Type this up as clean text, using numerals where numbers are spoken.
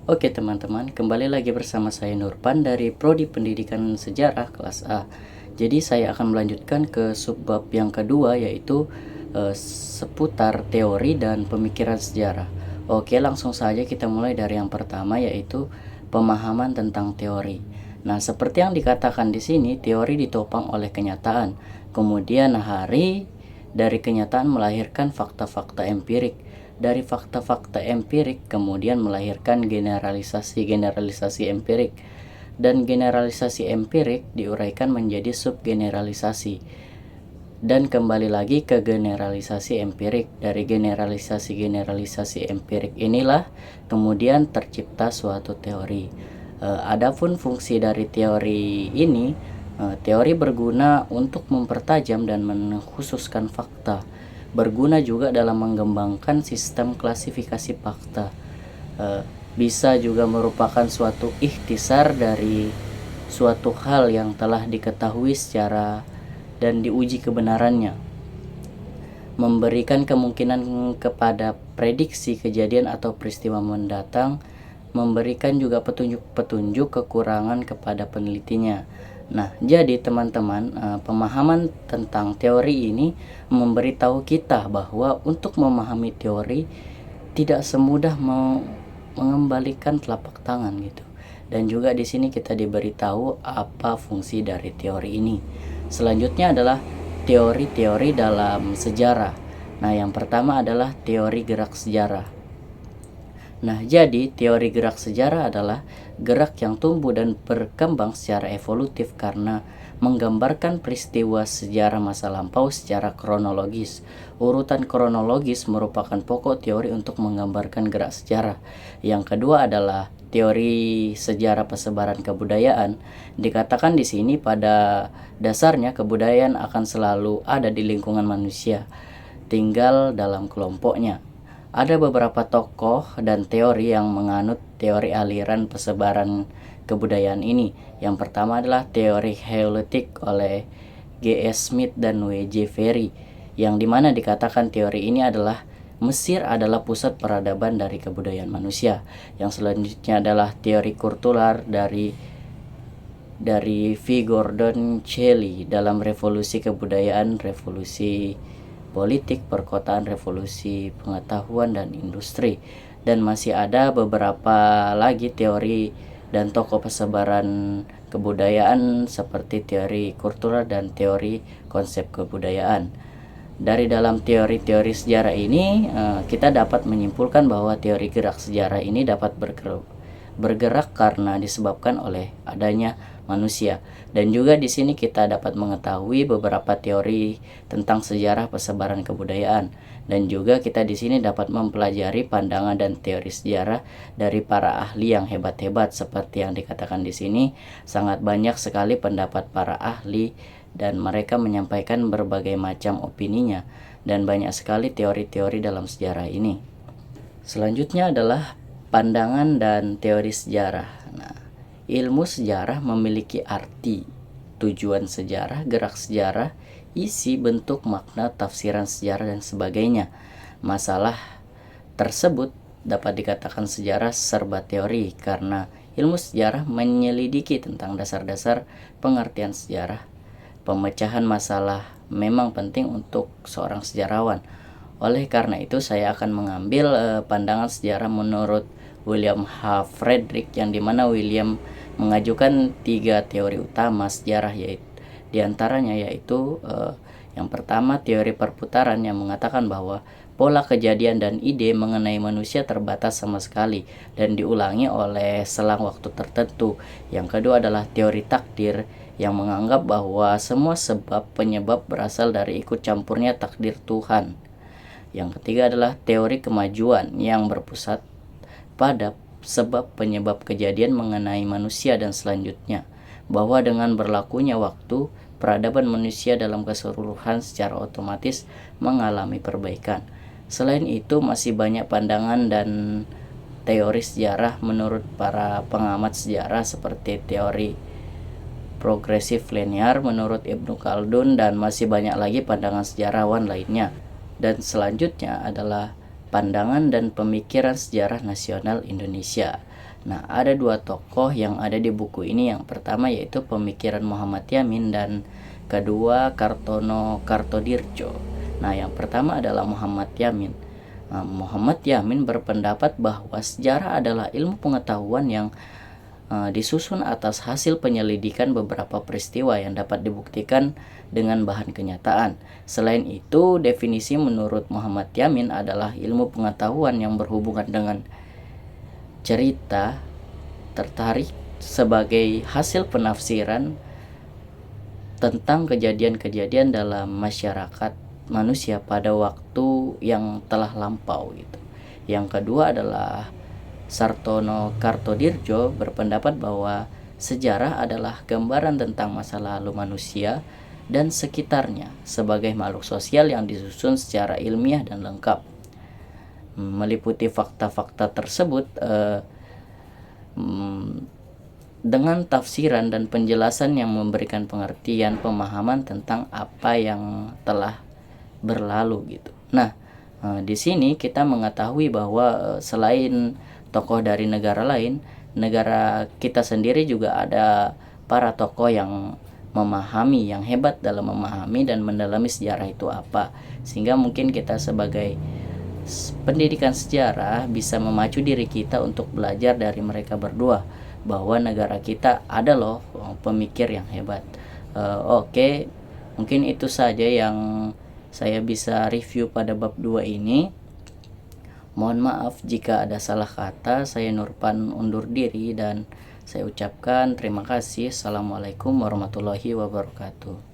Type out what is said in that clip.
Oke teman-teman, kembali lagi bersama saya Nurpan dari Prodi Pendidikan Sejarah kelas A. Jadi saya akan melanjutkan ke subbab yang kedua, yaitu seputar teori dan pemikiran sejarah. Oke, langsung saja kita mulai dari yang pertama, yaitu pemahaman tentang teori. Nah, seperti yang dikatakan di sini, teori ditopang oleh kenyataan. Kemudian hari dari kenyataan melahirkan fakta-fakta empirik. Dari fakta-fakta empirik kemudian melahirkan generalisasi empirik, dan generalisasi empirik diuraikan menjadi subgeneralisasi, dan kembali lagi ke generalisasi empirik. Dari generalisasi empirik inilah kemudian tercipta suatu teori. Adapun fungsi dari teori ini, teori berguna untuk mempertajam dan mengkhususkan fakta, berguna juga dalam mengembangkan sistem klasifikasi fakta, bisa juga merupakan suatu ikhtisar dari suatu hal yang telah diketahui secara dan diuji kebenarannya, memberikan kemungkinan kepada prediksi kejadian atau peristiwa mendatang, memberikan juga petunjuk-petunjuk kekurangan kepada penelitinya. Nah, jadi teman-teman, pemahaman tentang teori ini memberitahu kita bahwa untuk memahami teori tidak semudah mengembalikan telapak tangan gitu. Dan juga di sini kita diberitahu apa fungsi dari teori ini. Selanjutnya adalah teori-teori dalam sejarah. Nah, yang pertama adalah teori gerak sejarah. Nah, jadi teori gerak sejarah adalah gerak yang tumbuh dan berkembang secara evolutif karena menggambarkan peristiwa sejarah masa lampau secara kronologis. Urutan kronologis merupakan pokok teori untuk menggambarkan gerak sejarah. Yang kedua adalah teori sejarah persebaran kebudayaan. Dikatakan di sini pada dasarnya kebudayaan akan selalu ada di lingkungan manusia, tinggal dalam kelompoknya. Ada beberapa tokoh dan teori yang menganut teori aliran persebaran kebudayaan ini. Yang pertama adalah teori heuletik oleh G.S. Smith dan W.J. Ferry, yang dimana dikatakan teori ini adalah Mesir adalah pusat peradaban dari kebudayaan manusia. Yang selanjutnya adalah teori kultural dari V. Gordon Shelley dalam revolusi kebudayaan, revolusi politik, perkotaan, revolusi pengetahuan dan industri. Dan masih ada beberapa lagi teori dan tokoh persebaran kebudayaan seperti teori kultural dan teori konsep kebudayaan. Dari dalam teori-teori sejarah ini, kita dapat menyimpulkan bahwa teori gerak sejarah ini dapat bergerak karena disebabkan oleh adanya manusia. Dan juga di sini kita dapat mengetahui beberapa teori tentang sejarah persebaran kebudayaan, dan juga kita di sini dapat mempelajari pandangan dan teori sejarah dari para ahli yang hebat-hebat. Seperti yang dikatakan di sini, sangat banyak sekali pendapat para ahli dan mereka menyampaikan berbagai macam opininya, dan banyak sekali teori-teori dalam sejarah ini. Selanjutnya adalah pandangan dan teori sejarah. Nah, ilmu sejarah memiliki arti, tujuan sejarah, gerak sejarah, isi, bentuk, makna, tafsiran sejarah, dan sebagainya. Masalah tersebut dapat dikatakan sejarah serba teori karena ilmu sejarah menyelidiki tentang dasar-dasar pengertian sejarah. Pemecahan masalah memang penting untuk seorang sejarawan. Oleh karena itu saya akan mengambil pandangan sejarah menurut William H. Frederick, yang dimana William mengajukan 3 teori utama sejarah, yaitu diantaranya yaitu yang pertama teori perputaran, yang mengatakan bahwa pola kejadian dan ide mengenai manusia terbatas sama sekali dan diulangi oleh selang waktu tertentu. Yang kedua adalah teori takdir, yang menganggap bahwa semua sebab penyebab berasal dari ikut campurnya takdir Tuhan. Yang ketiga adalah teori kemajuan, yang berpusat pada sebab penyebab kejadian mengenai manusia dan selanjutnya, bahwa dengan berlakunya waktu, peradaban manusia dalam keseluruhan secara otomatis mengalami perbaikan. Selain itu, masih banyak pandangan dan teori sejarah menurut para pengamat sejarah seperti teori progresif linear menurut Ibnu Khaldun, dan masih banyak lagi pandangan sejarawan lainnya. Dan selanjutnya adalah pandangan dan pemikiran sejarah nasional Indonesia. Nah, ada dua tokoh yang ada di buku ini. Yang pertama yaitu pemikiran Muhammad Yamin dan kedua Kartono Kartodirjo. Nah, yang pertama adalah Muhammad Yamin. Muhammad Yamin berpendapat bahwa sejarah adalah ilmu pengetahuan yang disusun atas hasil penyelidikan beberapa peristiwa yang dapat dibuktikan dengan bahan kenyataan. Selain itu, definisi menurut Muhammad Yamin adalah ilmu pengetahuan yang berhubungan dengan cerita tertarik sebagai hasil penafsiran tentang kejadian-kejadian dalam masyarakat manusia pada waktu yang telah lampau gitu. Yang kedua adalah Sartono Kartodirjo berpendapat bahwa sejarah adalah gambaran tentang masa lalu manusia dan sekitarnya sebagai makhluk sosial yang disusun secara ilmiah dan lengkap. Meliputi fakta-fakta tersebut dengan tafsiran dan penjelasan yang memberikan pengertian pemahaman tentang apa yang telah berlalu gitu. Nah, di sini kita mengetahui bahwa selain tokoh dari negara lain, negara kita sendiri juga ada para tokoh yang yang hebat dalam memahami dan mendalami sejarah itu apa, sehingga mungkin kita sebagai pendidikan sejarah bisa memacu diri kita untuk belajar dari mereka berdua bahwa negara kita ada loh pemikir yang hebat. Oke, mungkin itu saja yang saya bisa review pada bab 2 ini. Mohon maaf jika ada salah kata. Saya Nurpan undur diri dan saya ucapkan terima kasih. Assalamualaikum warahmatullahi wabarakatuh.